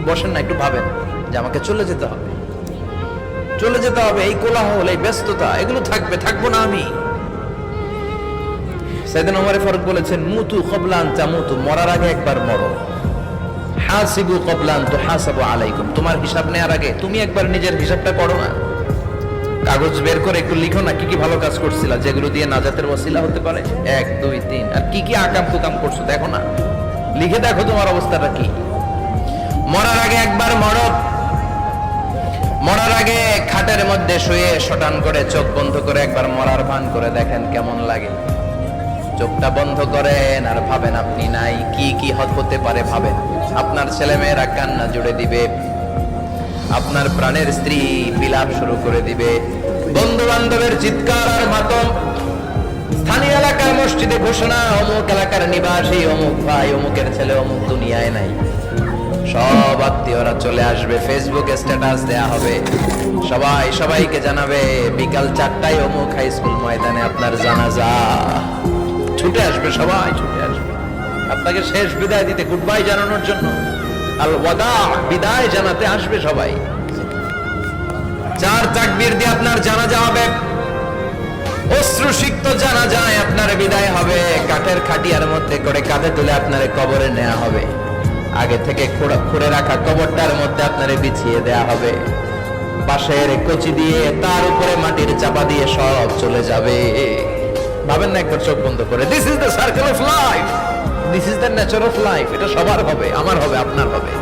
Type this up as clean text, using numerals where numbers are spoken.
বসেন না, একটু ভাবেন যে আমাকে চলে যেতে হবে, চলে যেতে হবে। এই কোলাহল, এই ব্যস্ততা, এগুলো থাকবে, থাকবো না আমি। সাইয়েদনা ওমর ফারুক বলেছেন, মুতু ক্বাবলা আন তামুতু, মরার আগে একবার মরো। হাসিবু ক্বাবলা আন তুহাসাবু আলাইকুম, তোমার হিসাব নেওয়ার আগে তুমি একবার নিজের হিসাবটা করো না। কাগজ বের করে একটু লিখো না, কি কি ভালো কাজ করছিলা, যেগুলো দিয়ে নাজাতের ওসিলা হতে পারে, 1 2 3, আর কি কি আকাম কুকাম করছো দেখো না, লিখে দেখো তোমার অবস্থাটা কি। মরার আগে একবার মরো। মরার আগে খাটের মধ্যে শুয়ে শটান করে চোখ বন্ধ করে একবার মরার ভান করে দেখেন কেমন লাগে। চোখটা বন্ধ করেন আর ভাবেন আপনি নাই, কি কি হতে পারে ভাবেন। আপনার ছেলেমেয়েরা কান্না জুড়ে দিবে, আপনার প্রাণের স্ত্রী বিলাপ শুরু করে দিবে, বন্ধু বান্ধবের চিৎকার আর মাতম, স্থানীয় এলাকার মসজিদে ঘোষণা, অমুক এলাকার নিবাসী অমুক ভাই অমুকের ছেলে অমুক দুনিয়ায় নাই। সব আত্মীয়রা চলে আসবে, ফেসবুকে স্ট্যাটাস দেয়া হবে, সবাই সবাইকে জানাবে বিকাল 4টায় অমুক হাই স্কুল ময়দানে আপনার জানাজা। ছুটে আসবে, সবাই ছুটে আসবে আপনাকে শেষ বিদায় দিতে, গুড বাই জানানোর জন্য, আল ওয়াদা, বিদায় জানাতে আসবে সবাই। 4 তাকবীর দিয়ে আপনার জানাজা হবে, অশ্রুসিক্ত জানাজায় আপনার বিদায় হবে, কাঠের খাটিয়ার মধ্যে করে কাঁধে তুলে আপনার কবরে নেওয়া হবে, আগে থেকে খুঁড়ে রাখা কবরটার মধ্যে আপনার বিছিয়ে দেয়া হবে, বাঁশের কচি দিয়ে তার উপরে মাটির চাপা দিয়ে সব চলে যাবে। ভাবেন না একবার চোখ বন্ধ করে, this is the circle of life, this is the nature of life. এটা সবার হবে, আমার হবে, আপনার হবে।